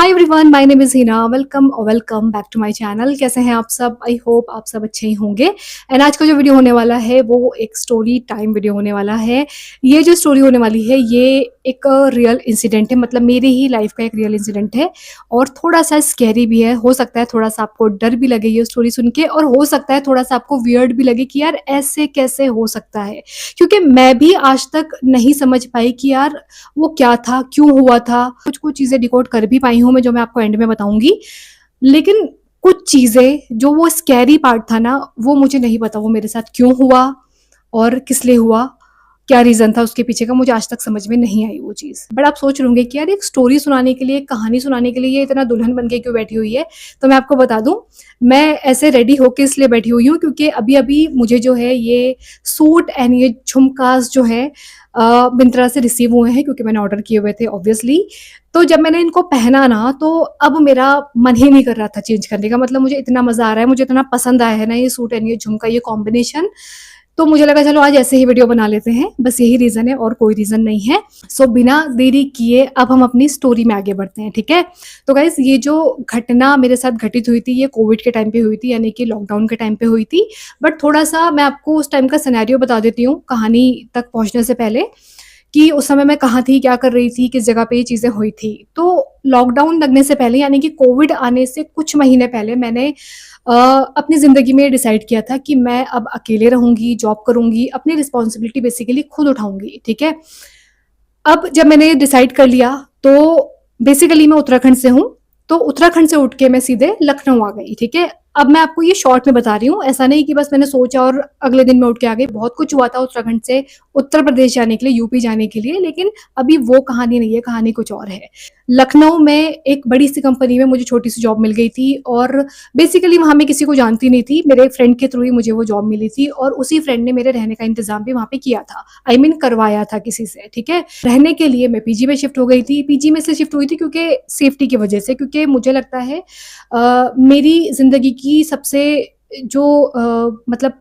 Hi everyone, my name is Hina. Welcome back to my channel. कैसे हैं आप सब? आई होप आप सब अच्छे ही होंगे। एंड आज का जो वीडियो होने वाला है वो एक स्टोरी टाइम वीडियो होने वाला है। ये जो स्टोरी होने वाली है ये एक रियल इंसिडेंट है, मतलब मेरी ही लाइफ का एक रियल इंसिडेंट है और थोड़ा सा स्कैरी भी है। हो सकता है थोड़ा सा आपको डर भी लगे ये स्टोरी सुन के, और हो सकता है थोड़ा सा आपको वियर्ड भी लगे कि यार ऐसे कैसे हो सकता है, क्योंकि मैं भी आज तक नहीं समझ पाई कि यार वो क्या था, क्यों हुआ था। कुछ-कुछ चीज़ें डिकोड कर भी पाई हूँ मैं, जो मैं आपको एंड में बताऊँगी। लेकिन कुछ चीज़ें जो वो स्कैरी पार्ट था ना, वो मुझे नहीं पता वो मेरे साथ क्यों हुआ और किस लिए हुआ, क्या रीज़न था उसके पीछे का, मुझे आज तक समझ में नहीं आई वो चीज़। बट आप सोच रहे होंगे कि यार एक स्टोरी सुनाने के लिए, एक कहानी सुनाने के लिए ये इतना दुल्हन बन के क्यों बैठी हुई है? तो मैं आपको बता दूँ, मैं ऐसे रेडी होके इसलिए बैठी हुई हूँ क्योंकि अभी-अभी मुझे जो है ये सूट एंड ये झुमकास जो है मिंत्रा से रिसीव हुए हैं, क्योंकि मैंने ऑर्डर किए हुए थे ऑब्वियसली। तो जब मैंने इनको पहना ना, तो अब मेरा मन ही नहीं कर रहा था चेंज करने का। मतलब मुझे इतना मज़ा आ रहा है, मुझे इतना पसंद आया है ना ये सूट एंड ये झुमका, ये कॉम्बिनेशन। तो मुझे लगा चलो आज ऐसे ही वीडियो बना लेते हैं, बस यही रीज़न है और कोई रीज़न नहीं है। सो बिना देरी किए अब हम अपनी स्टोरी में आगे बढ़ते हैं, ठीक है? तो गाइज़, ये जो घटना मेरे साथ घटित हुई थी ये कोविड के टाइम पे हुई थी, यानी कि लॉकडाउन के टाइम पे हुई थी। बट थोड़ा-सा मैं आपको उस टाइम का सिनेरियो बता देती हूँ कहानी तक पहुँचने से पहले, कि उस समय मैं कहाँ थी, क्या कर रही थी, किस जगह पे ये चीज़ें हुई थी। तो लॉकडाउन लगने से पहले, यानी कि कोविड आने से कुछ महीने पहले, मैंने अपनी ज़िंदगी में डिसाइड किया था कि मैं अब अकेले रहूँगी, जॉब करूँगी, अपनी रिस्पॉन्सिबिलिटी बेसिकली खुद उठाऊँगी, ठीक है? अब जब मैंने ये डिसाइड कर लिया, तो बेसिकली मैं उत्तराखंड से हूँ, तो उत्तराखंड से उठ के मैं सीधे लखनऊ आ गई, ठीक है? अब मैं आपको ये शॉर्ट में बता रही हूँ, ऐसा नहीं कि बस मैंने सोचा और अगले दिन मैं उठ के आ गई। बहुत कुछ हुआ था उत्तराखंड से उत्तर प्रदेश जाने के लिए, यूपी जाने के लिए, लेकिन अभी वो कहानी नहीं है, कहानी कुछ और है। लखनऊ में एक बड़ी-सी कंपनी में मुझे छोटी-सी जॉब मिल गई थी और बेसिकली वहाँ मैं किसी को जानती नहीं थी। मेरे एक फ्रेंड के थ्रू ही मुझे वो जॉब मिली थी और उसी फ्रेंड ने मेरे रहने का इंतज़ाम भी वहाँ पे किया था। आई मीन करवाया था किसी से, ठीक है? रहने के लिए मैं पीजी में शिफ्ट हो गई थी। पीजी में इसलिए शिफ्ट हुई थी क्योंकि सेफ्टी की वजह से, क्योंकि मुझे लगता है मेरी ज़िंदगी की सबसे जो मतलब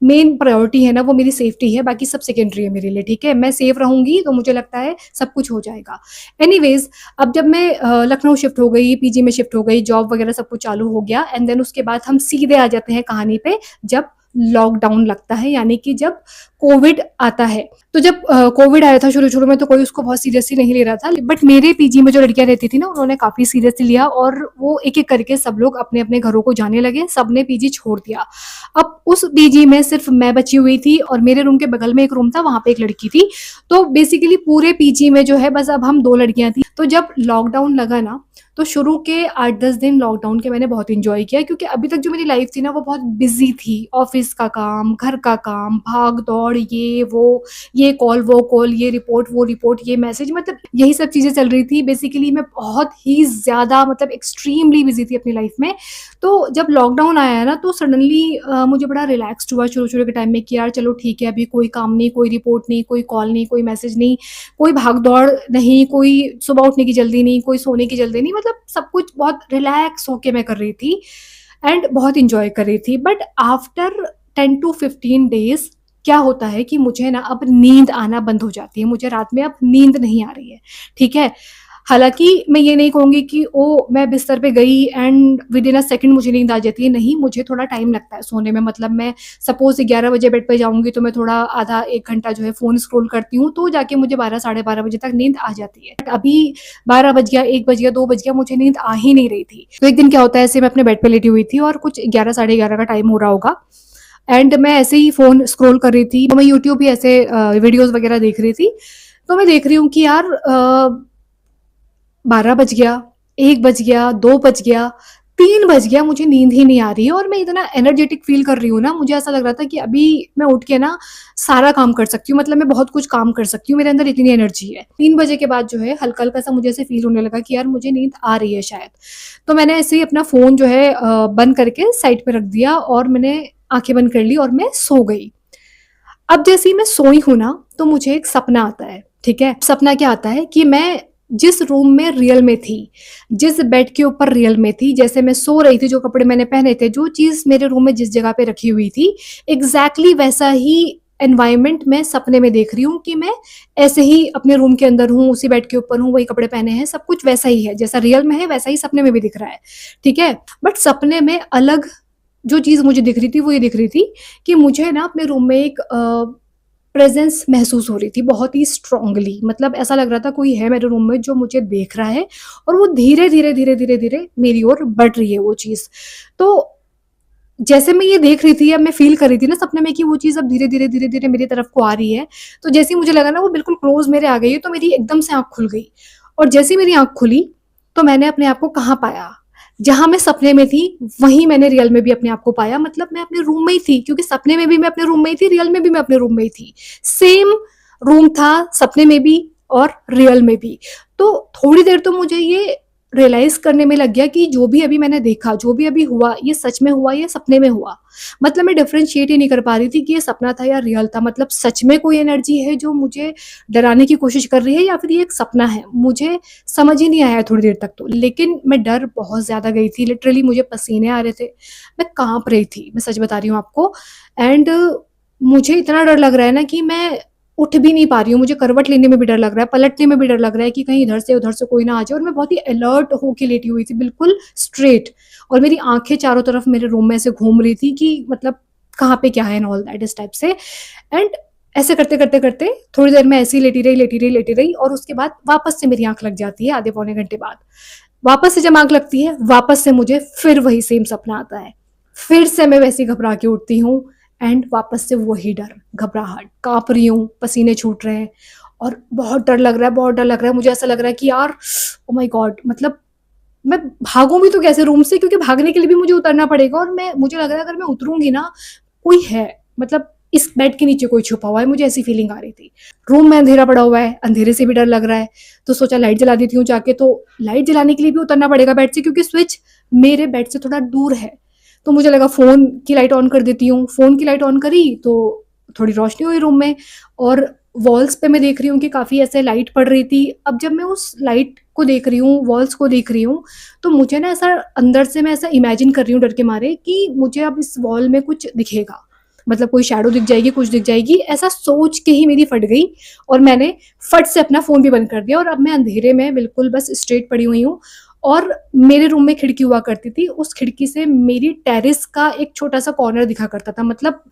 मेन प्रायोरिटी है ना, वो मेरी सेफ्टी है, बाकी सब सेकेंडरी है मेरे लिए, ठीक है? मैं सेफ रहूँगी तो मुझे लगता है सब कुछ हो जाएगा। एनीवेज़, अब जब मैं लखनऊ शिफ्ट हो गई, पीजी में शिफ्ट हो गई, जॉब वगैरह सब कुछ चालू हो गया, एंड देन उसके बाद हम सीधे आ जाते हैं कहानी पे, जब लॉकडाउन लगता है, यानी कि जब कोविड आता है। तो जब कोविड आया था शुरू-शुरू में, तो कोई उसको बहुत सीरियसली नहीं ले रहा था, बट मेरे पीजी में जो लड़कियाँ रहती थी ना, उन्होंने काफ़ी सीरियसली लिया और वो एक-एक करके सब लोग अपने-अपने घरों को जाने लगे, सबने पीजी छोड़ दिया। अब उस पीजी में सिर्फ मैं बची हुई थी और मेरे रूम के बगल में एक रूम था, वहाँ पे एक लड़की थी। तो बेसिकली पूरे पीजी में जो है बस अब हम 2 लड़कियाँ थी। तो जब लॉकडाउन लगा ना, तो शुरू के 8-10 दिन लॉकडाउन के मैंने बहुत एन्जॉय किया, क्योंकि अभी तक जो मेरी लाइफ़ थी ना वो बहुत बिज़ी थी। ऑफ़िस का काम, घर का काम, भाग-दौड़, ये वो, ये कॉल, वो कॉल, ये रिपोर्ट, वो रिपोर्ट, ये मैसेज, मतलब यही सब चीज़ें चल रही थी। बेसिकली मैं बहुत ही ज़्यादा, मतलब एक्सट्रीमली बिज़ी थी अपनी लाइफ़ में। तो जब लॉकडाउन आया है ना, तो सडनली मुझे बड़ा रिलैक्स्ड हुआ शुरू-शुरू के टाइम में कि यार चलो ठीक है, अभी कोई काम नहीं, कोई रिपोर्ट नहीं, कोई कॉल नहीं, कोई मैसेज नहीं, कोई भाग-दौड़ नहीं, कोई सुबह उठने की जल्दी नहीं, कोई सोने की जल्दी नहीं, मतलब सब कुछ बहुत रिलैक्स होके मैं कर रही थी एंड बहुत एन्जॉय कर रही थी। बट आफ्टर 10 टू 15 डेज़ क्या होता है कि मुझे ना अब नींद आना बंद हो जाती है। मुझे रात में अब नींद नहीं आ रही है, ठीक है? हालाँकि मैं ये नहीं कहूँगी कि मैं बिस्तर पे गई एंड विदिन अ सेकंड मुझे नींद आ जाती है, नहीं, मुझे थोड़ा टाइम लगता है सोने में। मतलब मैं सपोज़ 11 बजे बेड पे जाऊँगी, तो मैं थोड़ा आधा 1 घंटा जो है फ़ोन स्क्रॉल करती हूँ, तो जाके मुझे 12 साढ़े 12 बजे तक नींद आ जाती है। बट अभी 12 बज गया, 1 बज गया, 2 बज गया, मुझे नींद आ ही नहीं रही थी। तो एक दिन क्या होता है, ऐसे मैं अपने बेड पे लेटी हुई थी और कुछ 11 साढ़े 11 का टाइम हो रहा होगा एंड मैं ऐसे ही फ़ोन स्क्रॉल कर रही थी। तो मैं यूट्यूब भी ऐसे वीडियोज़ वगैरह देख रही थी। तो मैं देख रही हूँ कि यार 12 बज गया, 1 बज गया, 2 बज गया, 3 बज गया, मुझे नींद ही नहीं आ रही है और मैं इतना एनर्जेटिक फ़ील कर रही हूँ ना, मुझे ऐसा लग रहा था कि अभी मैं उठ के ना सारा काम कर सकती हूँ, मतलब मैं बहुत कुछ काम कर सकती हूँ, मेरे अंदर इतनी एनर्जी है। 3 बजे के बाद जो है हल्का-हल्का सा मुझे ऐसे फ़ील होने लगा कि यार मुझे नींद आ रही है शायद। तो मैंने ऐसे ही अपना फ़ोन जो है बंद करके साइड पे रख दिया और मैंने आँखें बंद कर ली और मैं सो गई। अब जैसे ही मैं सोई हूँ ना, तो मुझे एक सपना आता है, ठीक है? सपना क्या आता है कि मैं जिस रूम में रियल में थी, जिस बेड के ऊपर रियल में थी, जैसे मैं सो रही थी, जो कपड़े मैंने पहने थे, जो चीज़ मेरे रूम में जिस जगह पे रखी हुई थी, एग्ज़ैक्टली वैसा ही एनवायरनमेंट मैं सपने में देख रही हूँ कि मैं ऐसे ही अपने रूम के अंदर हूँ, उसी बेड के ऊपर हूँ, वही कपड़े पहने हैं, सब कुछ वैसा ही है, जैसा रियल में है वैसा ही सपने में भी दिख रहा है, ठीक है? बट सपने में अलग जो चीज़ मुझे दिख रही थी वो ये दिख रही थी कि मुझे ना अपने रूम में एक प्रेज़ेंस महसूस हो रही थी बहुत ही स्ट्रॉन्गली, मतलब ऐसा लग रहा था कोई है मेरे रूम में जो मुझे देख रहा है और वो धीरे-धीरे, धीरे-धीरे, धीरे मेरी ओर बढ़ रही है वो चीज़। तो जैसे मैं ये देख रही थी या मैं फ़ील कर रही थी ना सपने में कि वो चीज़ अब धीरे-धीरे, धीरे-धीरे मेरी तरफ को आ रही है, तो जैसे ही मुझे लगा ना वो बिल्कुल क्लोज़ मेरे आ गई है, तो मेरी एकदम से आँख खुल गई और जैसे ही मेरी आँख खुली, तो मैंने अपने आप को कहाँ पाया? जहाँ मैं सपने में थी, वहीं मैंने रियल में भी अपने आप को पाया, मतलब मैं अपने रूम में ही थी, क्योंकि सपने में भी मैं अपने रूम में ही थी, रियल में भी मैं अपने रूम में ही थी। सेम रूम था, सपने में भी और रियल में भी। तो थोड़ी देर तो मुझे ये रियलाइज़ करने में लग गया कि जो भी अभी मैंने देखा, जो भी अभी हुआ, ये सच में हुआ या सपने में हुआ। मतलब मैं डिफरेंशिएट ही नहीं कर पा रही थी कि ये सपना था या रियल था। मतलब सच में कोई एनर्जी है जो मुझे डराने की कोशिश कर रही है या फिर ये एक सपना है। मुझे समझ ही नहीं आया थोड़ी देर तक तो। लेकिन मैं डर बहुत ज़्यादा गई थी, लिटरली मुझे पसीने आ रहे थे। मैं काँप रही थी, मैं सच बता रही हूँ आपको। एंड मुझे इतना डर लग रहा है ना कि मैं उठ भी नहीं पा रही हूँ, मुझे करवट लेने में भी डर लग रहा है, पलटने में भी डर लग रहा है कि कहीं इधर से उधर से कोई ना आ जाए, और मैं बहुत ही अलर्ट होके लेटी हुई थी, बिल्कुल स्ट्रेट, और मेरी आँखें चारों तरफ मेरे रूम में ऐसे घूम रही थी कि मतलब कहाँ पे क्या है एंड ऑल दैट इस टाइप से। एंड ऐसे करते-करते-करते थोड़ी देर मैं ऐसे ही लेटी रही और उसके बाद वापस से मेरी आँख लग जाती है आधे पौने घंटे बाद। वापस से जब आँख लगती है, वापस से मुझे फिर वही सेम सपना आता है। फिर से मैं वैसे ही घबरा के उठती हूँ एंड वापस से वही डर, घबराहट, काँप रही हूँ, पसीने छूट रहे हैं और बहुत डर लग रहा है, बहुत डर लग रहा है। मुझे ऐसा लग रहा है कि यार ओह माय गॉड, मतलब मैं भागूँ भी तो कैसे रूम से, क्योंकि भागने के लिए भी मुझे उतरना पड़ेगा और मुझे लग रहा है अगर मैं उतरूँगी ना, कोई है, मतलब इस बेड के नीचे कोई छुपा हुआ है, मुझे ऐसी फीलिंग आ रही थी। रूम में अंधेरा पड़ा हुआ है, अंधेरे से भी डर लग रहा है, तो सोचा लाइट जला देती हूँ जाके, तो लाइट जलाने के लिए भी उतरना पड़ेगा बेड से, क्योंकि स्विच मेरे बेड से थोड़ा दूर है। तो मुझे लगा फ़ोन की लाइट ऑन कर देती हूँ, फ़ोन की लाइट ऑन करी तो थोड़ी रोशनी हुई रूम में और वॉल्स पे मैं देख रही हूँ कि काफ़ी ऐसे लाइट पड़ रही थी। अब जब मैं उस लाइट को देख रही हूँ, वॉल्स को देख रही हूँ, तो मुझे ना ऐसा अंदर से मैं ऐसा इमेजिन कर रही हूँ डर के मारे कि मुझे अब इस वॉल में कुछ दिखेगा। मतलब कोई शैडो दिख जाएगी, कुछ दिख जाएगी, ऐसा सोच के ही मेरी फट गई और मैंने फट से अपना फ़ोन भी बंद कर दिया और अब मैं अंधेरे में बिल्कुल बस स्ट्रेट पड़ी हुई हूँ और मेरे रूम में खिड़की हुआ करती थी, उस खिड़की से मेरी टेरेस का एक छोटा-सा कॉर्नर दिखा करता था, मतलब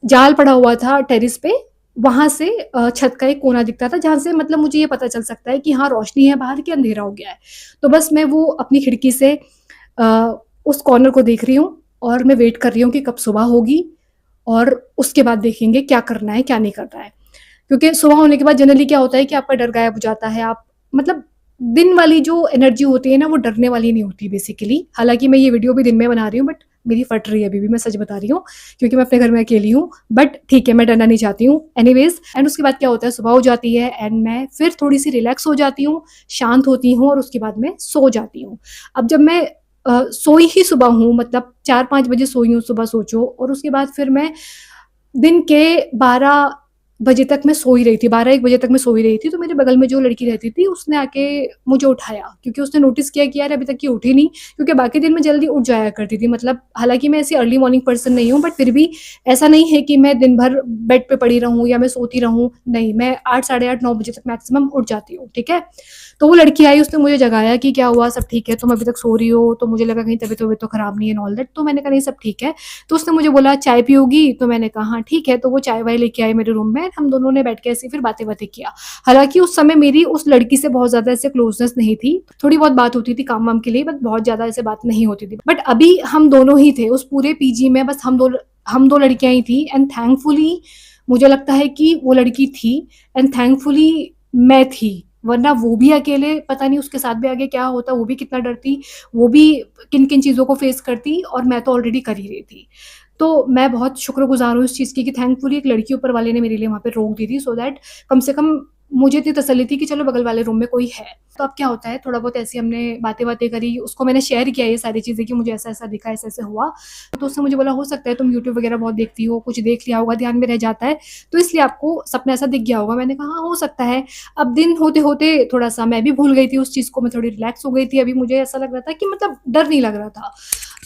जाल पड़ा हुआ था टेरेस पे, वहाँ से छत का एक कोना दिखता था जहाँ से मतलब मुझे ये पता चल सकता है कि हाँ, रोशनी है बाहर कि अंधेरा हो गया है। तो बस मैं वो अपनी खिड़की से उस कॉर्नर को देख रही हूँ और मैं वेट कर रही हूँ कि कब सुबह होगी और उसके बाद देखेंगे क्या करना है, क्या नहीं करना है। क्योंकि सुबह होने के बाद जनरली क्या होता है कि आपका डर गायब हो जाता है, आप मतलब दिन वाली जो एनर्जी होती है ना, वो डरने वाली नहीं होती बेसिकली। हालाँकि मैं ये वीडियो भी दिन में बना रही हूँ बट मेरी फट रही है अभी भी, मैं सच बता रही हूँ, क्योंकि मैं अपने घर में अकेली हूँ। बट ठीक है, मैं डरना नहीं चाहती हूँ। एनीवेज़ एंड उसके बाद क्या होता है, सुबह हो जाती है एंड मैं फिर थोड़ी-सी रिलैक्स हो जाती हूँ, शांत होती हूँ और उसके बाद मैं सो जाती हूँ। अब जब मैं सोई ही सुबह हूँ, मतलब 4-5 बजे सोई हूँ सुबह सोचो, और उसके बाद फिर मैं दिन के 12 बजे तक मैं सोई रही थी, 12-1 बजे तक मैं सोई रही थी, तो मेरे बगल में जो लड़की रहती थी, उसने आके मुझे उठाया, क्योंकि उसने नोटिस किया कि यार अभी तक ये उठी नहीं, क्योंकि बाकी दिन मैं जल्दी उठ जाया करती थी। मतलब हालाँकि मैं ऐसी अर्ली मॉर्निंग पर्सन नहीं हूँ, बट फिर भी ऐसा नहीं है कि मैं दिन भर बेड पे पड़ी रहूँ या मैं सोती रहूँ, नहीं, मैं 8 साढ़े 8, 9 बजे तक मैक्सिमम उठ जाती हूँ, ठीक है? तो वो लड़की आई, उसने मुझे जगाया कि क्या हुआ, सब ठीक है? तुम अभी तक सो रही हो? तो मुझे लगा कहीं तबीयत-वबीयत तो खराब नहीं है एंड ऑल दैट, तो मैंने कहा नहीं सब ठीक है। तो उसने मुझे बोला चाय पियोगी? तो मैंने कहा हाँ ठीक है, तो वो चाय-वाय लेके आई मेरे रूम में, हम दोनों ने बैठ के ऐसे ही फिर बातें-वातें किया। हालाँकि उस समय मेरी उस लड़की से बहुत ज़्यादा ऐसे क्लोज़नेस नहीं थी, थोड़ी बहुत बात होती थी काम-वाम के लिए, बट बहुत ज़्यादा ऐसे बात नहीं होती थी। बट अभी हम दोनों ही थे, उस पूरे पीजी में बस हम 2 लड़कियाँ ही थी एंड थैंकफुली मुझे लगता है कि वो लड़की थी एंड थैंकफुली मैं थी, वरना वो भी अकेले पता नहीं उसके साथ भी आगे क्या होता, वो भी कितना डरती, वो भी किन-किन चीज़ों को फेस करती और मैं तो ऑलरेडी कर ही रही थी। तो मैं बहुत शुक्रगुज़ार हूँ इस चीज़ की कि थैंकफुली एक लड़की ऊपर वाले ने मेरे लिए वहाँ पे रोक दी थी, सो दैट कम से कम मुझे इतनी तसल्ली थी कि चलो बगल वाले रूम में कोई है। तो अब क्या होता है, थोड़ा बहुत ऐसी हमने बातें-वातें करी, उसको मैंने शेयर किया ये सारी चीज़ें कि मुझे ऐसा-ऐसा दिखा, ऐसे-ऐसे हुआ। तो उसने मुझे बोला हो सकता है तुम यूट्यूब वगैरह बहुत देखती हो, कुछ देख लिया होगा, ध्यान में रह जाता है, तो इसलिए आपको सपना ऐसा दिख गया होगा। मैंने कहा हाँ, हो सकता है। अब दिन होते-होते थोड़ा-सा मैं भी भूल गई थी उस चीज़ को, मैं थोड़ी रिलैक्स हो गई थी। अभी मुझे ऐसा लग रहा था कि मतलब डर नहीं लग रहा था।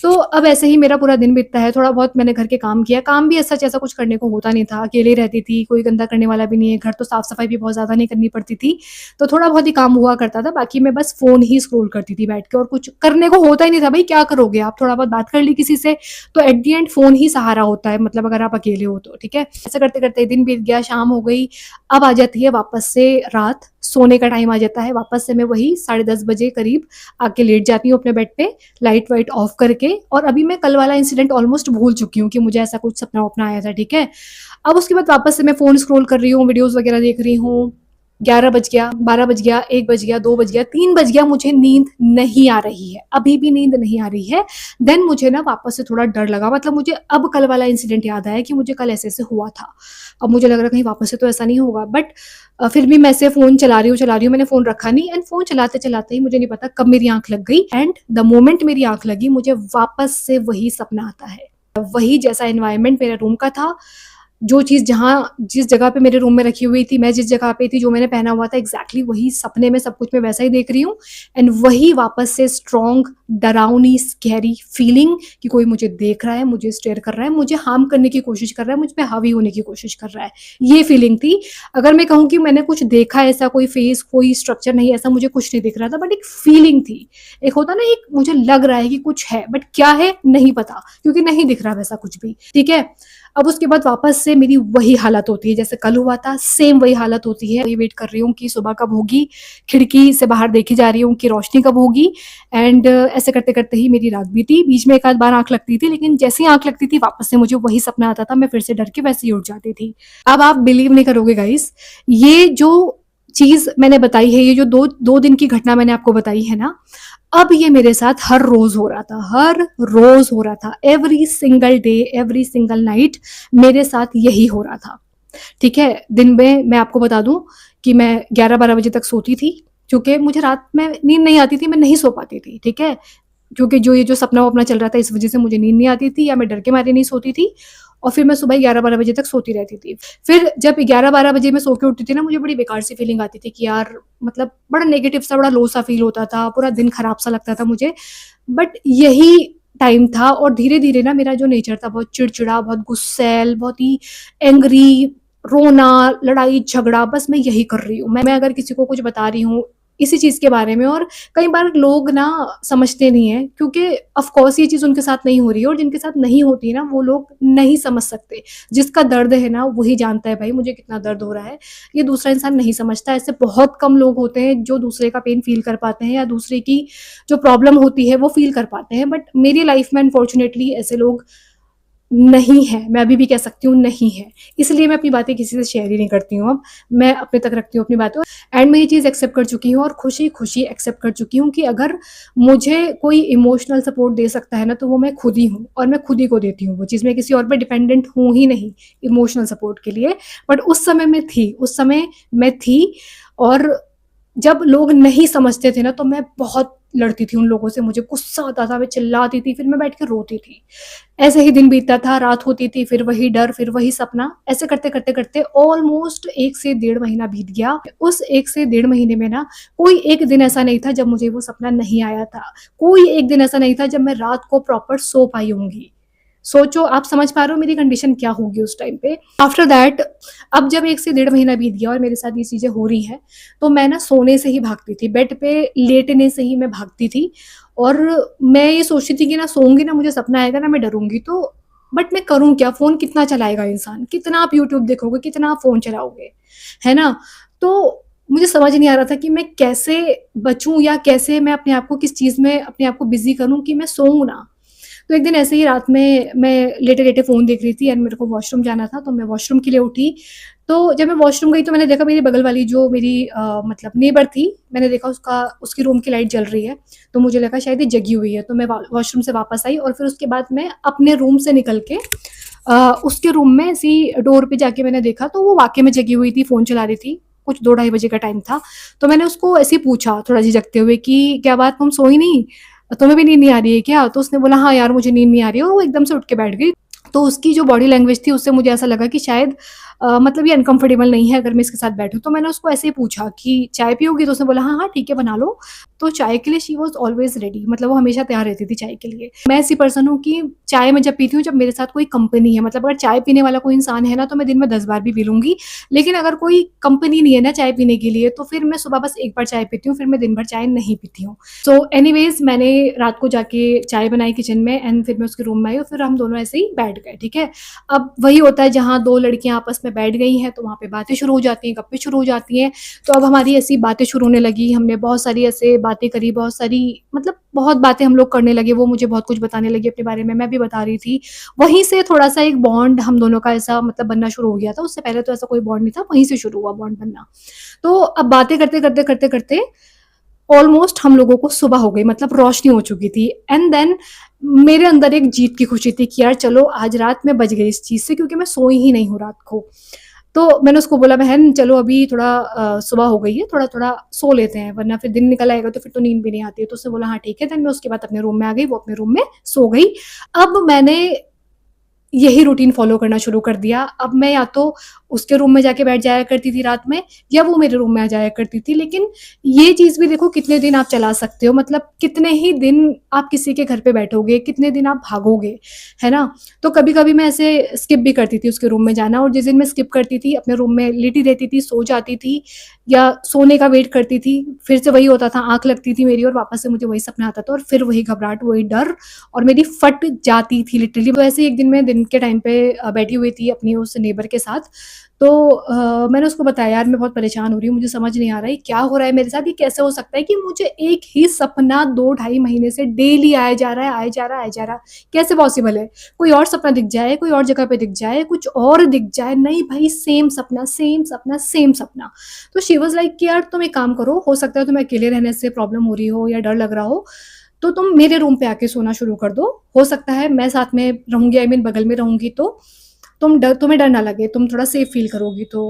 तो अब ऐसे ही मेरा पूरा दिन बीतता है, थोड़ा बहुत मैंने घर के काम किया, काम भी सच ऐसा कुछ करने को होता नहीं था, अकेले रहती थी, कोई गंदा करने वाला भी नहीं है, घर तो साफ-सफाई भी बहुत ज़्यादा नहीं करनी पड़ती थी, तो थोड़ा बहुत ही काम हुआ करता था, बाकी मैं बस फ़ोन ही स्क्रॉल करती थी बैठ के और कुछ करने को होता ही नहीं था। भई क्या करोगे आप? थोड़ा बहुत बात कर ली किसी से, तो एट द एंड फ़ोन ही सहारा होता है, मतलब अगर आप अकेले हो तो, ठीक है? ऐसा करते-करते दिन बीत गया, शाम हो गई, अब आ जाती है वापस से रात, सोने का टाइम आ जाता है, वापस से मैं वही 10:30 बजे करीब आके लेट जाती हूँ अपने बेड पे, लाइट वाइट ऑफ करके। और अभी मैं कल वाला इंसिडेंट ऑलमोस्ट भूल चुकी हूँ कि मुझे ऐसा कुछ सपना-वपना आया था, ठीक है? अब उसके बाद वापस से मैं फ़ोन स्क्रॉल कर रही हूँ, वीडियोज़ वगैरह देख रही हूँ, 11 बज गया, 12 बज गया, 1 बज गया, 2 बज गया, 3 बज गया, मुझे नींद नहीं आ रही है, अभी भी नींद नहीं आ रही है। देन मुझे ना वापस से थोड़ा डर लगा, मतलब मुझे अब कल वाला इंसिडेंट याद आया कि मुझे कल ऐसे-ऐसे हुआ था। अब मुझे लग रहा है कहीं वापस से तो ऐसा नहीं होगा, बट फिर भी मैं ऐसे फ़ोन चला रही हूँ, मैंने फ़ोन रखा नहीं एंड फ़ोन चलाते-चलाते ही मुझे नहीं पता कब मेरी आँख लग गई एंड द मोमेंट मेरी आँख लगी, मुझे वापस से वही सपना आता है। वही जैसा एनवायरनमेंट मेरे रूम का था, जो चीज़ जहाँ जिस जगह पे मेरे रूम में रखी हुई थी, मैं जिस जगह पे थी, जो मैंने पहना हुआ था, एग्ज़ैक्टली वही सपने में सब कुछ मैं वैसा ही देख रही हूँ एंड वही वापस से स्ट्रॉन्ग, डरावनी, स्कैरी फीलिंग कि कोई मुझे देख रहा है, मुझे स्टेयर कर रहा है, मुझे हार्म करने की कोशिश कर रहा है, मुझ पे हावी होने की कोशिश कर रहा है। ये फीलिंग थी। अगर मैं कहूँ कि मैंने कुछ देखा ऐसा कोई फेस, कोई स्ट्रक्चर नहीं, ऐसा मुझे कुछ नहीं दिख रहा था, बट एक फीलिंग थी। एक होता है ना, एक मुझे लग रहा है कि कुछ है, बट क्या है नहीं पता, क्योंकि नहीं दिख रहा वैसा कुछ भी, ठीक है? अब उसके बाद वापस से मेरी वही हालत होती है जैसे कल हुआ था, सेम वही हालत होती है। वही वेट कर रही हूँ कि सुबह कब होगी, खिड़की से बाहर देखी जा रही हूँ कि रोशनी कब होगी एंड ऐसे करते-करते ही मेरी रात बीती। बीच में एक आध बार आँख लगती थी, लेकिन जैसे ही आँख लगती थी वापस से मुझे वही सपना आता था, मैं फिर से डर के वैसे ही उठ जाती थी। अब आप बिलीव नहीं करोगे गाइस, ये जो चीज़ मैंने बताई है, ये जो 2 दिन की घटना मैंने आपको बताई है ना, अब ये मेरे साथ हर रोज़ हो रहा था, हर रोज़ हो रहा था। Every single day, every single night मेरे साथ यही हो रहा था, ठीक है? दिन में मैं आपको बता दूँ कि मैं 11-12 बजे तक सोती थी, क्योंकि मुझे रात में नींद नहीं आती थी, मैं नहीं सो पाती थी, ठीक है? क्योंकि ये जो सपना-वपना चल रहा था, इस वज़ह से मुझे नींद नहीं आती थी या मैं डर के मारे नहीं सोती थी और फिर मैं सुबह 11-12 बजे तक सोती रहती थी। फिर जब 11-12 बजे मैं सो के उठती थी ना, मुझे बड़ी बेकार सी फीलिंग आती थी कि यार, मतलब बड़ा नेगेटिव सा, बड़ा लो सा फ़ील होता था, पूरा दिन खराब सा लगता था मुझे। बट यही टाइम था और धीरे-धीरे ना मेरा जो नेचर था, बहुत चिड़चिड़ा, बहुत गुस्सैल, बहुत ही एंग्री, रोना, लड़ाई-झगड़ा, बस मैं यही कर रही हूँ। मैं अगर किसी को कुछ बता रही हूँ इसी चीज़ के बारे में, और कई बार लोग ना समझते नहीं हैं, क्योंकि ऑफ़ कोर्स ये चीज़ उनके साथ नहीं हो रही है और जिनके साथ नहीं होती है ना, वो लोग नहीं समझ सकते। जिसका दर्द है ना, वही जानता है भाई मुझे कितना दर्द हो रहा है। ये दूसरा इंसान नहीं समझता। ऐसे बहुत कम लोग होते हैं जो दूसरे का पेन फ़ील कर पाते हैं या दूसरे की जो प्रॉब्लम होती है वो फ़ील कर पाते हैं। बट मेरी लाइफ़ में अनफॉर्च्युनेटली ऐसे लोग नहीं है, मैं अभी भी कह सकती हूँ नहीं है। इसलिए मैं अपनी बातें किसी से शेयर ही नहीं करती हूँ अब, मैं अपने तक रखती हूँ अपनी बातें एंड मैं ये चीज़ एक्सेप्ट कर चुकी हूँ और खुशी-खुशी एक्सेप्ट कर चुकी हूँ कि अगर मुझे कोई इमोशनल सपोर्ट दे सकता है ना, तो वो मैं खुद ही हूँ और मैं खुद ही को देती हूँ वो चीज़। मैं किसी और पे डिपेंडेंट हूँ ही नहीं इमोशनल सपोर्ट के लिए। बट उस समय मैं थी और जब लोग नहीं समझते थे ना, तो मैं बहुत लड़ती थी उन लोगों से, मुझे गुस्सा आता था, मैं चिल्लाती थी, फिर मैं बैठ के रोती थी। ऐसे ही दिन बीतता था, रात होती थी, फिर वही डर, फिर वही सपना। ऐसे करते-करते ऑलमोस्ट 1 से डेढ़ महीना बीत गया। उस 1 से डेढ़ महीने में ना, कोई एक दिन ऐसा नहीं था जब मुझे वो सपना नहीं आया था। कोई एक दिन ऐसा नहीं था जब मैं रात को प्रॉपर सो पाई होंगी। सोचो, आप समझ पा रहे हो मेरी कंडीशन क्या होगी उस टाइम पे। आफ्टर दैट, अब जब 1 से डेढ़ महीना बीत गया और मेरे साथ ये चीज़ें हो रही हैं, तो मैं ना सोने से ही भागती थी, बेड पे लेटने से ही मैं भागती थी और मैं ये सोचती थी कि ना सोऊँगी ना, मुझे सपना आएगा ना, मैं डरूँगी तो, बट मैं करूँ क्या? फ़ोन कितना चलाएगा इंसान? कितना आप यूट्यूब देखोगे, कितना आप फ़ोन चलाओगे, है ना? तो मुझे समझ नहीं आ रहा था कि मैं कैसे बचूँ या कैसे मैं अपने आप को किस चीज़ में अपने आप को बिज़ी करूँ कि मैं सोऊँ ना। तो एक दिन ऐसे ही रात में मैं लेटे-लेटे फ़ोन देख रही थी एंड मेरे को वॉशरूम जाना था, तो मैं वॉशरूम के लिए उठी। तो जब मैं वॉशरूम गई तो मैंने देखा मेरी बगल वाली जो मेरी मतलब नेबर थी, मैंने देखा उसकी रूम की लाइट जल रही है। तो मुझे लगा शायद ये जगी हुई है, तो मैं वा वॉशरूम से वापस आई और फिर उसके बाद मैं अपने रूम से निकल के उसके रूम में ऐसे ही डोर पे जाके मैंने देखा, तो वो वाक़ई में जगी हुई थी, फ़ोन चला रही थी। कुछ 2 ढाई बजे का टाइम था। तो मैंने उसको ऐसे ही पूछा थोड़ा झिझकते हुए कि, "क्या बात, तुम सोई नहीं? तुम्हें भी नींद नहीं आ रही है क्या?" तो उसने बोला, "हाँ यार, मुझे नींद नहीं आ रही है", और वो एकदम से उठ के बैठ गई। तो उसकी जो बॉडी लैंग्वेज थी, उससे मुझे ऐसा लगा कि शायद मतलब ये अनकंफर्टेबल नहीं है अगर मैं इसके साथ बैठूँ। तो मैंने उसको ऐसे ही पूछा कि, "चाय पियोगी?" तो उसने बोला, "हाँ, हाँ, ठीक है, बना लो।" तो चाय के लिए शी वाज़ ऑलवेज़ रेडी, मतलब वो हमेशा तैयार रहती थी चाय के लिए। मैं ऐसी पर्सन हूँ कि चाय मैं जब पीती हूँ जब मेरे साथ कोई कंपनी है, मतलब अगर चाय पीने वाला कोई इंसान है ना तो मैं दिन में 10 बार भी पी लूँगी, लेकिन अगर कोई कंपनी नहीं है ना चाय पीने के लिए तो फिर मैं सुबह बस 1 बार चाय पीती हूँ, फिर मैं दिन भर चाय नहीं पीती हूँ। सो एनीवेज़ मैंने रात को जाके चाय बनाई किचन में एंड फिर मैं उसके रूम में आई और फिर हम दोनों ऐसे ही बैठ गए, ठीक है? अब वही होता है जहाँ 2 लड़कियाँ आपस में बैठ गई हैं तो वहाँ पे बातें शुरू हो जाती हैं, गप्पें शुरू हो जाती हैं। तो अब हमारी ऐसी बातें शुरू होने लगी, हमने बहुत सारी ऐसे बातें करी, बहुत सारी मतलब बहुत बातें हम लोग करने लगे, वो मुझे बहुत कुछ बताने लगी अपने बारे में, मैं भी बता रही थी। वहीं से थोड़ा-सा एक बॉन्ड हम दोनों का ऐसा मतलब बनना शुरू हो गया था, उससे पहले तो ऐसा कोई बॉन्ड नहीं था, वहीं से शुरू हुआ बॉन्ड बनना। तो अब बातें करते-करते ऑलमोस्ट हम लोगों को सुबह हो गई, मतलब रोशनी हो चुकी थी एंड देन मेरे अंदर एक जीत की खुशी थी कि यार चलो आज रात मैं बच गई इस चीज़ से, क्योंकि मैं सोई ही नहीं हूँ रात को। तो मैंने उसको बोला, बहन चलो अभी थोड़ा सुबह हो गई है, थोड़ा-थोड़ा सो लेते हैं वरना फिर दिन निकल आएगा तो फिर तो नींद भी नहीं आती है। तो उसने बोला हाँ ठीक है, देन मैं उसके बाद अपने रूम में आ गई, वो अपने रूम में सो गई। अब मैंने यही रूटीन फ़ॉलो करना शुरू कर दिया। अब मैं या तो उसके रूम में जाके बैठ जाया करती थी रात में या वो मेरे रूम में आ जाया करती थी। लेकिन ये चीज़ भी देखो कितने दिन आप चला सकते हो, मतलब कितने ही दिन आप किसी के घर पे बैठोगे, कितने दिन आप भागोगे, है ना? तो कभी-कभी मैं ऐसे स्किप भी करती थी उसके रूम में जाना, और जिस दिन मैं स्किप करती थी, अपने रूम में लेटी रहती थी, सो जाती थी या सोने का वेट करती थी, फिर से वही होता था, आँख लगती थी मेरी और वापस से मुझे वही सपना आता था और फिर वही घबराहट, वही डर और मेरी फट जाती थी लिटरली। तो ऐसे ही एक दिन मैं दिन के टाइम पे बैठी हुई थी अपनी उस नेबर के साथ, तो मैंने उसको बताया, यार मैं बहुत परेशान हो रही हूँ, मुझे समझ नहीं आ रहा है क्या हो रहा है मेरे साथ, ये कैसे हो सकता है कि मुझे एक ही सपना 2 ढाई महीने से डेली आया जा रहा है, आया जा रहा है, आया जा रहा है, कैसे पॉसिबल है? कोई और सपना दिख जाए, कोई और जगह पे दिख जाए, कुछ और दिख जाए, नहीं भाई सेम सपना, सेम सपना, सेम सपना। तो शी वाज़ लाइक कि यार तुम एक काम करो, हो सकता है तुम्हें अकेले रहने से प्रॉब्लम हो रही हो या डर लग रहा हो, तो तुम मेरे रूम पे आके सोना शुरू कर दो। हो सकता है मैं साथ में रहूँगी, आई मीन बगल में रहूँगी, तो तुम्हें डर ना लगे, तुम थोड़ा सेफ फ़ील करोगी। तो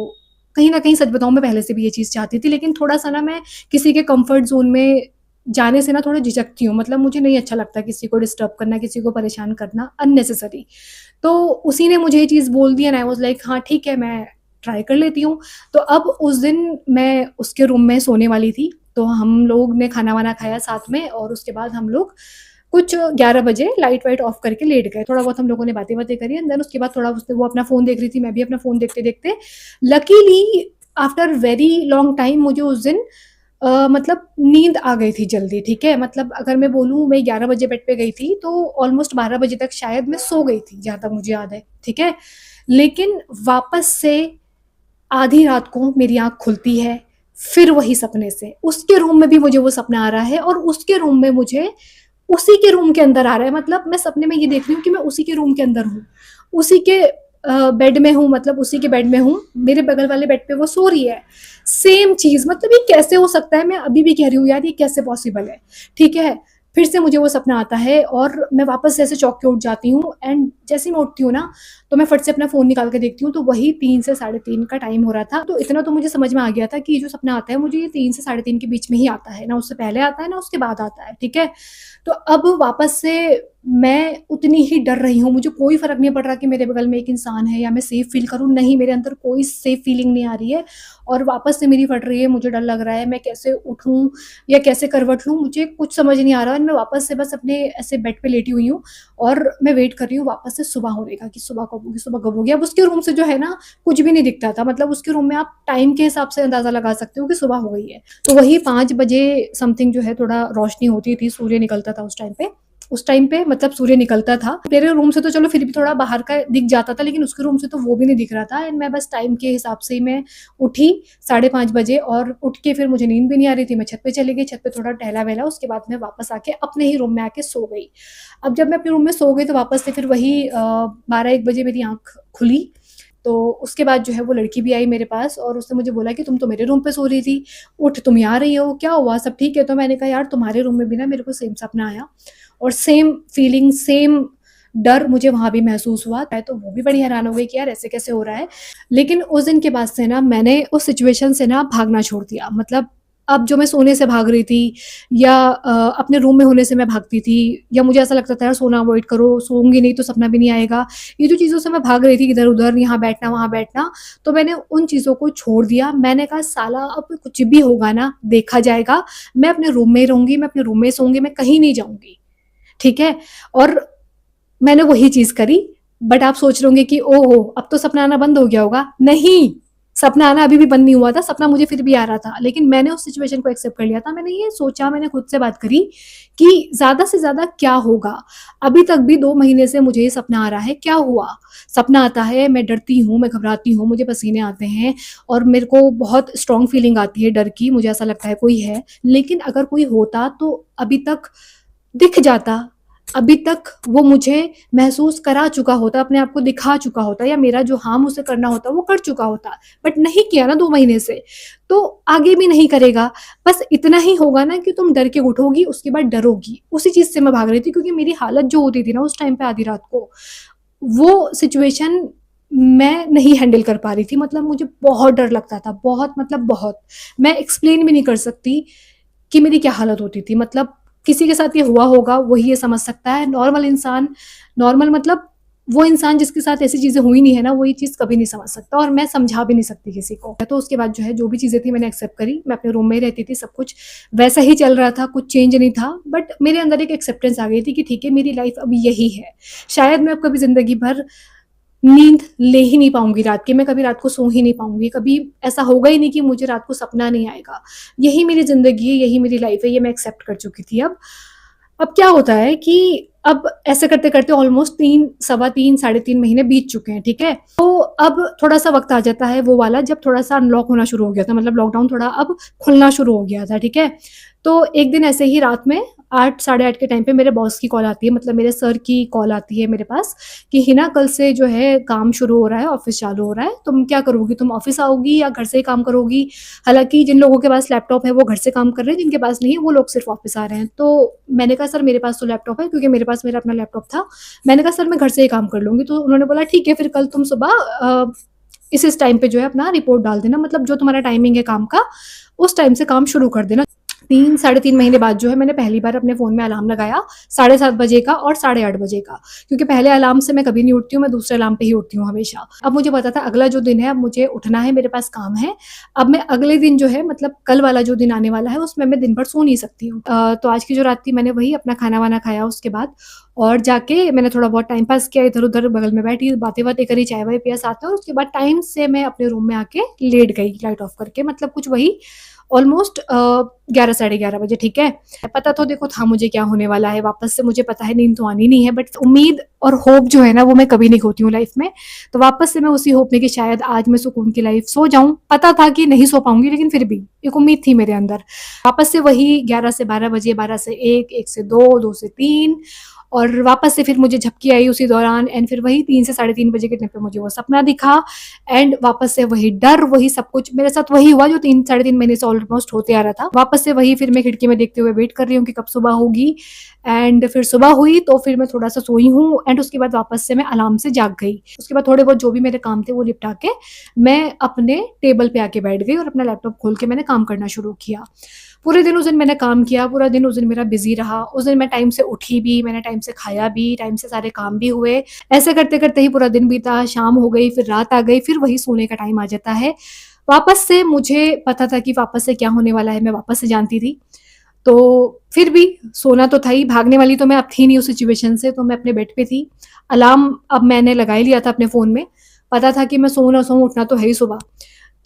कहीं न कहीं सच बताऊँ मैं पहले से भी ये चीज़ चाहती थी, लेकिन थोड़ा-सा ना मैं किसी के कम्फ़र्ट ज़ोन में जाने से ना थोड़ा झिझकती हूँ। मतलब मुझे नहीं अच्छा लगता किसी को डिस्टर्ब करना, किसी को परेशान करना अननेसेसरी। तो उसी ने मुझे ये चीज़ बोल दी एंड आई वाज़ लाइक हाँ ठीक है, मैं ट्राई कर लेती हूँ। तो अब उस दिन मैं उसके रूम में सोने वाली थी, तो हम लोग ने खाना-वाना खाया साथ में और उसके बाद हम लोग कुछ 11 बजे लाइट वाइट ऑफ करके लेट गए। थोड़ा बहुत हम लोगों ने बातें-वातें करी एंड देन उसके बाद थोड़ा उसने वो अपना फ़ोन देख रही थी, मैं भी अपना फ़ोन देखते-देखते luckily after very long time मुझे उस दिन मतलब नींद आ गई थी जल्दी, ठीक है? मतलब अगर मैं बोलूँ मैं 11 बजे बेड पे गई थी, तो ऑलमोस्ट 12 बजे तक शायद मैं सो गई थी, जहाँ तक मुझे याद है, ठीक है? लेकिन वापस से आधी रात को मेरी आँख खुलती है, फिर वही सपने से। उसके रूम में भी मुझे वो सपना आ रहा है और उसके रूम में मुझे उसी के रूम के अंदर आ रहा है, मतलब मैं सपने में ये देख रही हूँ कि मैं उसी के रूम के अंदर हूँ, उसी के बेड में हूँ, मतलब उसी के बेड में हूँ, मेरे बगल वाले बेड पे वो सो रही है। सेम चीज़, मतलब ये कैसे हो सकता है? मैं अभी भी कह रही हूँ यार ये कैसे पॉसिबल है? ठीक है? फिर से मुझे वो सपना आता है और मैं वापस से ऐसे चौंक के उठ जाती हूँ एंड जैसे ही मैं उठती हूँ ना, तो मैं फट से अपना फ़ोन निकाल के देखती हूँ, तो वही 3 से साढ़े 3 का टाइम हो रहा था। तो इतना तो मुझे समझ में आ गया था कि ये जो सपना आता है मुझे ये 3 से साढ़े 3 के बीच में ही आता है, ना उससे पहले आता है, ना उसके बाद आता है, ठीक है? तो अब वापस से मैं उतनी ही डर रही हूँ, मुझे कोई फ़र्क नहीं पड़ रहा कि मेरे बगल में एक इंसान है या मैं सेफ़ फ़ील करूँ, नहीं मेरे अंदर कोई सेफ़ फ़ीलिंग नहीं आ रही है और वापस से मेरी फट रही है, मुझे डर लग रहा है, मैं कैसे उठूँ या कैसे करवट लूँ, मुझे कुछ समझ नहीं आ रहा है। मैं वापस से बस अपने ऐसे बेड पे लेटी हुई हूँ और मैं वेट कर रही हूँ वापस से सुबह होने का कि सुबह कब होगी, सुबह कब होगी। अब उसके रूम से जो है ना, कुछ भी नहीं दिखता था, मतलब उसके रूम में आप टाइम के हिसाब से अंदाज़ा लगा सकते हो कि सुबह हो गई है। तो वही 5 बजे समथिंग जो है थोड़ा रोशनी होती थी, सूर्य निकलता था उस टाइम पे मतलब सूर्य निकलता था। मेरे रूम से तो चलो फिर भी थोड़ा बाहर का दिख जाता था, लेकिन उसके रूम से तो वो भी नहीं दिख रहा था एंड मैं बस टाइम के हिसाब से ही मैं उठी 5:30 बजे और उठ के फिर मुझे नींद भी नहीं आ रही थी, मैं छत पे चली गई, छत पे थोड़ा टहला-वहला, उसके बाद मैं वापस आके अपने ही रूम में आके सो गई। अब जब मैं अपने रूम में सो गई तो वापस से फिर वही 12-1 बजे मेरी आँख खुली, तो उसके बाद जो है वो लड़की भी आई मेरे पास और उसने मुझे बोला कि तुम तो मेरे रूम पे सो रही थी, उठ तुम यहाँ आ रही हो, क्या हुआ? सब ठीक है? तो मैंने कहा यार तुम्हारे रूम में भी ना मेरे को सेम सपना आया और सेम फीलिंग, सेम डर मुझे वहाँ भी महसूस हुआ। मैं तो वो भी बड़ी हैरान हो गई कि यार ऐसे कैसे हो रहा है? लेकिन उस दिन के बाद से ना मैंने उस सिचुएशन से ना भागना छोड़ दिया। मतलब अब जो मैं सोने से भाग रही थी या अपने रूम में होने से मैं भागती थी, या मुझे ऐसा लगता था यार सोना अवॉइड करो, सोऊँगी नहीं तो सपना भी नहीं आएगा। ये जो चीज़ों से मैं भाग रही थी इधर-उधर, यहाँ बैठना, वहाँ बैठना, तो मैंने उन चीज़ों को छोड़ दिया। मैंने कहा साला अब कुछ भी होगा ना, देखा जाएगा। मैं अपने रूम में ही रहूँगी, मैं अपने रूम में ही सोऊँगी, मैं कहीं नहीं जाऊँगी, ठीक है? और मैंने वही चीज़ करी। बट आप सोच रहे होंगे कि ओहो! अब तो सपना आना बंद हो गया होगा। नहीं, सपना आना अभी भी बंद नहीं हुआ था, सपना मुझे फिर भी आ रहा था। लेकिन मैंने उस सिचुएशन को एक्सेप्ट कर लिया था। मैंने ये सोचा, मैंने खुद से बात करी कि ज़्यादा से ज़्यादा क्या होगा? अभी तक भी 2 महीने से मुझे ये सपना आ रहा है, क्या हुआ? सपना आता है, मैं डरती हूँ, मैं घबराती हूँ, मुझे पसीने आते हैं और मेरे को बहुत स्ट्रॉन्ग फीलिंग आती है डर की, मुझे ऐसा लगता है कोई है। लेकिन अगर कोई होता तो अभी तक दिख जाता, अभी तक वो मुझे महसूस करा चुका होता, अपने आप को दिखा चुका होता, या मेरा जो हार्म उसे करना होता वो कर चुका होता। बट नहीं किया ना 2 महीने से, तो आगे भी नहीं करेगा। बस इतना ही होगा ना कि तुम डर के उठोगी, उसके बाद डरोगी। उसी चीज़ से मैं भाग रही थी, क्योंकि मेरी हालत जो होती थी ना उस टाइम पे आधी रात को, वो सिचुएशन मैं नहीं हैंडल कर पा रही थी। मतलब मुझे बहुत डर लगता था, बहुत मतलब बहुत। मैं एक्सप्लेन भी नहीं कर सकती कि मेरी क्या हालत होती थी। मतलब किसी के साथ ये हुआ होगा वही ये समझ सकता है। नॉर्मल इंसान, नॉर्मल मतलब वो इंसान जिसके साथ ऐसी चीज़ें हुई नहीं है ना, वो ये चीज़ कभी नहीं समझ सकता, और मैं समझा भी नहीं सकती किसी को। तो उसके बाद जो है, जो भी चीज़ें थी मैंने एक्सेप्ट करी। मैं अपने रूम में ही रहती थी, सब कुछ वैसा ही चल रहा था, कुछ चेंज नहीं था। बट मेरे अंदर एक एक्सेप्टेंस आ गई थी कि ठीक है, मेरी लाइफ अब यही है। शायद मैं अब कभी ज़िंदगी भर नींद ले ही नहीं पाऊँगी रात की, मैं कभी रात को सो ही नहीं पाऊँगी, कभी ऐसा होगा ही नहीं कि मुझे रात को सपना नहीं आएगा। यही मेरी ज़िंदगी है, यही मेरी लाइफ़ है, ये मैं एक्सेप्ट कर चुकी थी अब। अब क्या होता है कि अब ऐसे करते-करते ऑलमोस्ट 3, सवा 3, साढ़े 3 महीने बीत चुके हैं, ठीक है? तो अब थोड़ा-सा वक़्त आ जाता है वो वाला, जब थोड़ा-सा अनलॉक होना शुरू हो गया था, मतलब लॉकडाउन थोड़ा अब खुलना शुरू हो गया था, ठीक है? तो एक दिन ऐसे ही रात में 8, साढ़े 8 के टाइम पे मेरे बॉस की कॉल आती है, मतलब मेरे सर की कॉल आती है मेरे पास कि हिना कल से जो है काम शुरू हो रहा है, ऑफ़िस चालू हो रहा है, तुम क्या करोगी? तुम ऑफ़िस आओगी या घर से ही काम करोगी? हालाँकि जिन लोगों के पास लैपटॉप है वो घर से काम कर रहे हैं, जिनके पास नहीं है वो लोग सिर्फ़ ऑफ़िस आ रहे हैं। तो मैंने कहा सर मेरे पास तो लैपटॉप है, क्योंकि मेरे पास मेरा अपना लैपटॉप था। मैंने कहा सर मैं घर से ही काम कर लूँगी। तो उन्होंने बोला ठीक है, फिर कल तुम सुबह इस टाइम पे जो है अपना रिपोर्ट डाल देना, मतलब जो तुम्हारा टाइमिंग है काम का, उस टाइम से काम शुरू कर देना। 3, साढ़े 3 महीने बाद जो है मैंने पहली बार अपने फ़ोन में अलार्म लगाया, 7:30 बजे का और 8:30 बजे का, क्योंकि पहले अलार्म से मैं कभी नहीं उठती हूँ, मैं दूसरे अलार्म पे ही उठती हूँ हमेशा। अब मुझे पता था अगला जो दिन है, अब मुझे उठना है, मेरे पास काम है। अब मैं अगले दिन जो है, मतलब कल वाला जो दिन आने वाला है, उसमें मैं दिन भर सो नहीं सकती हूँ। तो आज की जो रात थी मैंने वही अपना खाना-वाना खाया उसके बाद, और जाके मैंने थोड़ा बहुत टाइम पास किया, इधर-उधर बगल में बैठी, बातें-वातें करी, चाय-वाय पिया साथ में, और उसके बाद टाइम से मैं अपने रूम में आके लेट गई लाइट ऑफ करके, मतलब कुछ वही ऑलमोस्ट 11, साढ़े 11 बजे, ठीक है? पता तो देखो था मुझे क्या होने वाला है, वापस से मुझे पता है नींद तो आनी नहीं है, बट उम्मीद और होप जो है ना वो मैं कभी नहीं खोती हूँ लाइफ में। तो वापस से मैं उसी होप में कि शायद आज मैं सुकून की लाइफ सो जाऊँ। पता था कि नहीं सो पाऊँगी, लेकिन फिर भी एक उम्मीद थी मेरे अंदर। वापस से वही 11 से 12 बजे, 12 से 1, 1 से 2, 2 से 3, और वापस से फिर मुझे झपकी आई उसी दौरान, एंड फिर वही 3 से साढ़े 3 बजे के टाइम पे मुझे वो सपना दिखा, एंड वापस से वही डर, वही सब कुछ मेरे साथ वही हुआ जो 3, साढ़े 3 महीने से ऑलमोस्ट होते आ रहा था। वापस से वही, फिर मैं खिड़की में देखते हुए वेट कर रही हूँ कि कब सुबह होगी, एंड फिर सुबह हुई तो फिर मैं थोड़ा-सा सोई हूँ, एंड उसके बाद वापस से मैं अलार्म से जाग गई। उसके बाद थोड़े बहुत जो भी मेरे काम थे वो निपटा के मैं अपने टेबल पे आके बैठ गई और अपना लैपटॉप खोल के मैंने काम करना शुरू किया। पूरे दिन उस दिन मैंने काम किया, पूरा दिन उस दिन मेरा बिज़ी रहा। उस दिन मैं टाइम से उठी भी, मैंने टाइम से खाया भी, टाइम से सारे काम भी हुए। ऐसे करते-करते ही पूरा दिन बीता, शाम हो गई, फिर रात आ गई, फिर वही सोने का टाइम आ जाता है। वापस से मुझे पता था कि वापस से क्या होने वाला है, मैं वापस से जानती थी। तो फिर भी सोना तो था ही, भागने वाली तो मैं अब थी नहीं उस सिचुएशन से, तो मैं अपने बेड पे थी। अलार्म अब मैंने लगा ही लिया था अपने फ़ोन में। पता था कि मैं सोऊँ ना सोऊँ, उठना तो है ही सुबह।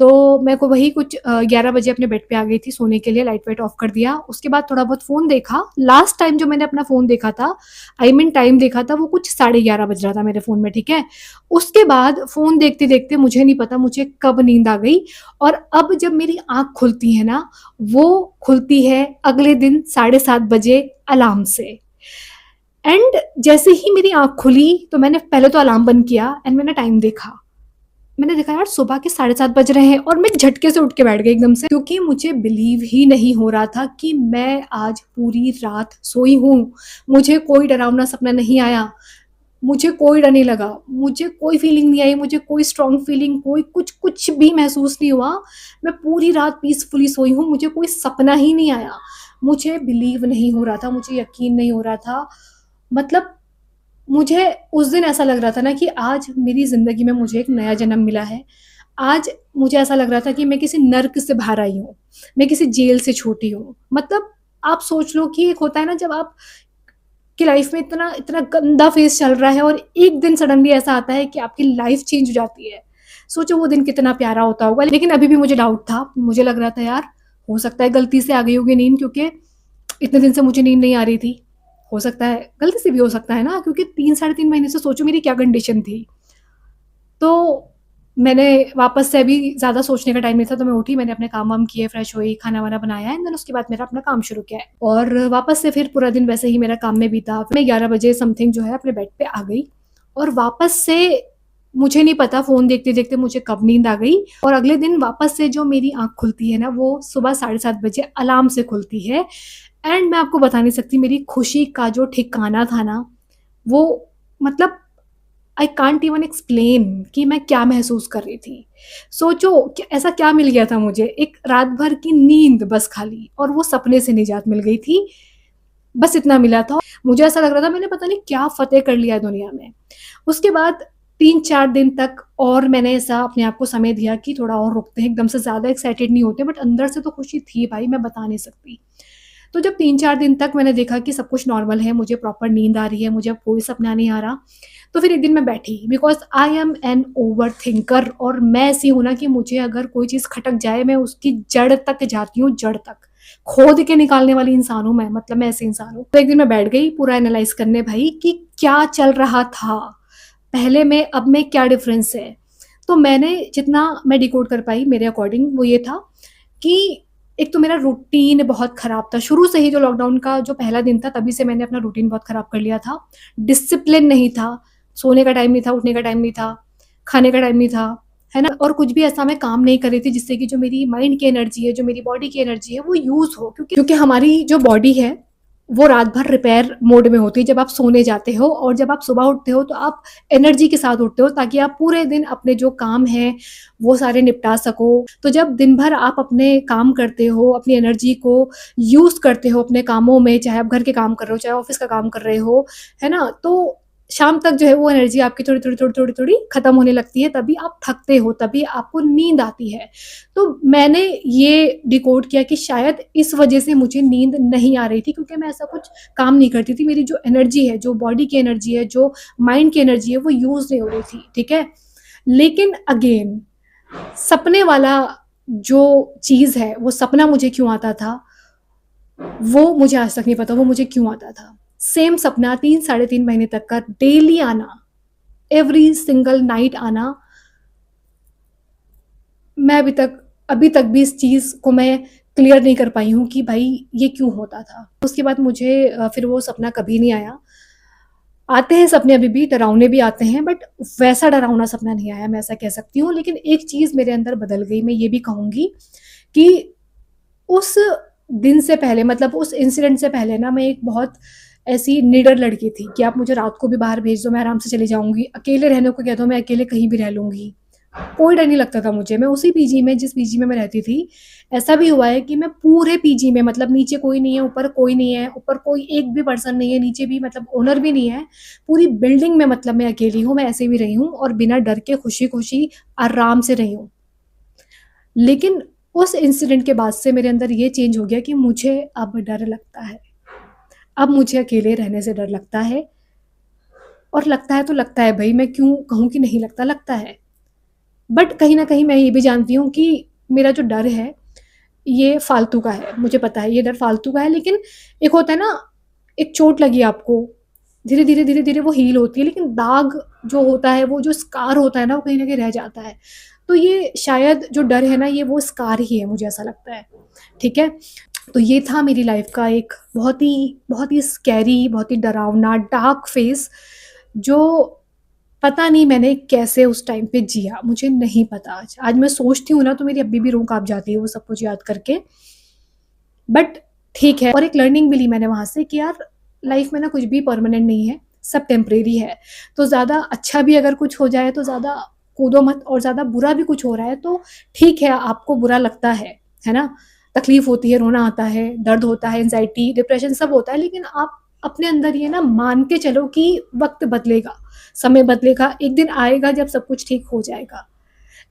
तो मेरे को वही कुछ 11 बजे अपने बेड पे आ गई थी सोने के लिए, लाइट-वाइट ऑफ कर दिया। उसके बाद थोड़ा बहुत फ़ोन देखा। लास्ट टाइम जो मैंने अपना फ़ोन देखा था, आई मीन टाइम देखा था, वो कुछ साढ़े 11 बज रहा था मेरे फ़ोन में, ठीक है? उसके बाद फ़ोन देखते-देखते मुझे नहीं पता मुझे कब नींद आ गई, और अब जब मेरी आँख खुलती है ना, वो खुलती है अगले दिन 7:30 बजे अलार्म से। एंड जैसे ही मेरी आँख खुली तो मैंने पहले तो अलार्म बंद किया, एंड मैंने टाइम देखा। मैंने देखा यार सुबह के 7:30 बज रहे हैं, और मैं झटके से उठ के बैठ गई एकदम से, क्योंकि मुझे बिलीव ही नहीं हो रहा था कि मैं आज पूरी रात सोई हूँ। मुझे कोई डरावना सपना नहीं आया। मुझे कोई डर नहीं लगा, मुझे कोई फीलिंग नहीं आई, मुझे कोई स्ट्रॉन्ग फीलिंग, कोई कुछ भी महसूस नहीं हुआ। मैं पूरी रात पीसफुली सोई हूँ, मुझे कोई सपना ही नहीं आया। मुझे बिलीव नहीं हो रहा था, मुझे यकीन नहीं हो रहा था। मतलब मुझे उस दिन ऐसा लग रहा था ना कि आज मेरी ज़िंदगी में मुझे एक नया जन्म मिला है। आज मुझे ऐसा लग रहा था कि मैं किसी नर्क से बाहर आई हूँ, मैं किसी जेल से छूटी हूँ। मतलब आप सोच लो कि एक होता है ना जब आप की लाइफ में इतना इतना गंदा फेज़ चल रहा है और एक दिन सडनली ऐसा आता है कि आपकी लाइफ चेंज हो जाती है। सोचो वो दिन कितना प्यारा होता होगा। लेकिन अभी भी मुझे डाउट था। मुझे लग रहा था यार हो सकता है गलती से आ गई होगी नींद, क्योंकि इतने दिन से मुझे नींद नहीं आ रही थी। हो सकता है गलती से भी हो सकता है ना, क्योंकि 3 साढ़े 3 महीने से सोचो मेरी क्या कंडीशन थी। तो मैंने वापस से अभी ज़्यादा सोचने का टाइम नहीं था, तो मैं उठी, मैंने अपने काम-वाम किए, फ्रेश हुई, खाना-वाना बनाया एंड देन उसके बाद मेरा अपना काम शुरू किया है। और वापस से फिर पूरा दिन वैसे ही मेरा काम में बीता। फिर मैं 11 बजे समथिंग जो है अपने बेड पे आ गई और वापस से मुझे नहीं पता फ़ोन देखते-देखते मुझे कब नींद आ गई और अगले दिन वापस से जो मेरी आँख खुलती है ना, वो सुबह साढ़े 7 बजे अलार्म से खुलती है। एंड मैं आपको बता नहीं सकती मेरी खुशी का जो ठिकाना था ना, वो मतलब आई कांट इवन एक्सप्लेन कि मैं क्या महसूस कर रही थी। सोचो कि ऐसा क्या मिल गया था मुझे, एक रात भर की नींद बस खाली, और वो सपने से निजात मिल गई थी। बस इतना मिला था। मुझे ऐसा लग रहा था मैंने पता नहीं क्या फ़तेह कर लिया है दुनिया में। उसके बाद 3-4 दिन तक और मैंने ऐसा अपने आप को समय दिया कि थोड़ा और रुकते हैं, एकदम से ज़्यादा एक्साइटेड नहीं होते, बट अंदर से तो खुशी थी भाई, मैं बता नहीं सकती। तो जब 3-4 दिन तक मैंने देखा कि सब कुछ नॉर्मल है, मुझे प्रॉपर नींद आ रही है, मुझे अब कोई सपना नहीं आ रहा, तो फिर एक दिन मैं बैठी, because I am an overthinker और मैं ऐसी हूँ ना कि मुझे अगर कोई चीज़ खटक जाए, मैं उसकी जड़ तक जाती हूँ, जड़ तक। खोद के निकालने वाली इंसान हूँ मैं, मतलब मैं ऐसी इंसान हूँ। तो एक दिन मैं बैठ गई पूरा एनालाइज़ करने भाई कि क्या चल रहा था, पहले में अब में क्या डिफ़रेंस है। तो मैंने जितना मैं डिकोड कर पाई मेरे अकॉर्डिंग वो ये था कि एक तो मेरा रूटीन बहुत ख़राब था। शुरू से ही जो लॉकडाउन का जो पहला दिन था तभी से मैंने अपना रूटीन बहुत ख़राब कर लिया था। डिसिप्लिन नहीं था, सोने का टाइम नहीं था, उठने का टाइम नहीं था, खाने का टाइम नहीं था, है ना? और कुछ भी ऐसा मैं काम नहीं कर रही थी जिससे कि जो मेरी माइंड की एनर्जी है, जो मेरी बॉडी की एनर्जी है वो यूज़ हो, क्योंकि हमारी जो बॉडी है वो रात भर रिपेयर मोड में होती है जब आप सोने जाते हो, और जब आप सुबह उठते हो तो आप एनर्जी के साथ उठते हो ताकि आप पूरे दिन अपने जो काम हैं वो सारे निपटा सको। तो जब दिन भर आप अपने काम करते हो, अपनी एनर्जी को यूज़ करते हो अपने कामों में, चाहे आप घर के काम कर रहे हो, चाहे ऑफ़िस का काम कर रहे हो, है ना? तो शाम तक जो है वो एनर्जी आपकी थोड़ी-थोड़ी खत्म होने लगती है, तभी आप थकते हो, तभी आपको नींद आती है। तो मैंने ये डिकोड किया कि शायद इस वजह से मुझे नींद नहीं आ रही थी, क्योंकि मैं ऐसा कुछ काम नहीं करती थी। मेरी जो एनर्जी है, जो बॉडी की एनर्जी है, जो माइंड की एनर्जी है, वो यूज़ नहीं हो रही थी, ठीक है? लेकिन अगेन सपने वाला जो चीज़ है, वो सपना मुझे क्यों आता था, वो मुझे आज तक नहीं पता वो मुझे क्यों आता था। सेम सपना 3 साढ़े 3 महीने तक का डेली आना, एवरी सिंगल नाइट आना, मैं अभी तक भी इस चीज़ को मैं क्लियर नहीं कर पाई हूँ कि भाई ये क्यों होता था। उसके बाद मुझे फिर वो सपना कभी नहीं आया। आते हैं सपने अभी भी, डरावने भी आते हैं, बट वैसा डरावना सपना नहीं आया, मैं ऐसा कह सकती हूँ। लेकिन एक चीज़ मेरे अंदर बदल गई, मैं ये भी कहूँगी कि उस दिन से पहले, मतलब उस इंसिडेंट से पहले ना, मैं एक बहुत ऐसी निडर लड़की थी कि आप मुझे रात को भी बाहर भेज दो, मैं आराम से चली जाऊँगी। अकेले रहने को कह दो, मैं अकेले कहीं भी रह लूँगी। कोई डर नहीं लगता था मुझे। मैं उसी पीजी में, जिस पीजी में मैं रहती थी, ऐसा भी हुआ है कि मैं पूरे पीजी में, मतलब नीचे कोई नहीं है, ऊपर कोई नहीं है, ऊपर कोई एक भी पर्सन नहीं है, नीचे भी मतलब ओनर भी नहीं है। पूरी बिल्डिंग में मतलब मैं अकेली हूँ, मैं ऐसे भी रही हूँ और बिना डर के खुशी-खुशी आराम से रही हूँ। लेकिन उस इंसिडेंट के बाद से मेरे अंदर ये चेंज हो गया कि मुझे अब डर लगता है। अब मुझे अकेले रहने से डर लगता है, और लगता है तो लगता है भई, मैं क्यों कहूँ कि नहीं लगता, लगता है। बट कहीं न कहीं मैं ये भी जानती हूँ कि मेरा जो डर है, ये फ़ालतू का है। मुझे पता है ये डर फ़ालतू का है, लेकिन एक होता है ना, एक चोट लगी आपको, धीरे-धीरे, धीरे-धीरे वो हील होती है, लेकिन दाग जो होता है, वो जो स्कार होता है ना, वो कहीं न कहीं रह जाता है। तो ये शायद जो डर है ना, ये वो स्कार ही है, मुझे ऐसा लगता है। ठीक है? तो ये था मेरी लाइफ़ का एक बहुत ही स्कैरी, बहुत ही डरावना डार्क फ़ेज़, जो पता नहीं मैंने कैसे उस टाइम पे जिया, मुझे नहीं पता आज। आज मैं सोचती हूँ ना तो मेरी अभी भी रूह काँप जाती है वो सब कुछ याद करके। बट ठीक है, और एक लर्निंग भी ली मैंने वहाँ से कि यार लाइफ़ में ना कुछ भी परमानेंट नहीं है। सब टेम्परेरी है। तो ज़्यादा अच्छा भी अगर कुछ हो जाए तो ज़्यादा कूदो मत, और ज़्यादा बुरा भी कुछ हो रहा है तो ठीक है, आपको बुरा लगता है ना? तकलीफ़ होती है, रोना आता है, दर्द होता है, एंग्ज़ायटी, डिप्रेशन सब होता है, लेकिन आप अपने अंदर ये ना मान के चलो कि वक़्त बदलेगा, समय बदलेगा, एक दिन आएगा जब सब कुछ ठीक हो जाएगा।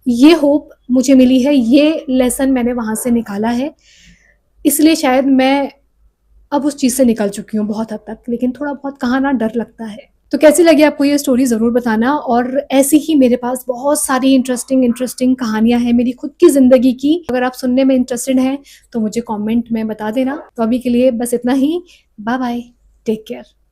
ये होप मुझे मिली है, ये लेसन मैंने वहाँ से निकाला है, इसलिए शायद मैं अब उस चीज़ से निकल चुकी हूँ बहुत हद तक, लेकिन थोड़ा बहुत कहाँ ना डर लगता है। तो कैसी लगी आपको ये स्टोरी ज़रूर बताना, और ऐसी ही मेरे पास बहुत सारी इंटरेस्टिंग कहानियाँ हैं मेरी खुद की ज़िंदगी की। अगर आप सुनने में इंटरेस्टेड हैं, तो मुझे कमेंट में बता देना। तो अभी के लिए बस इतना ही। Bye bye, take care.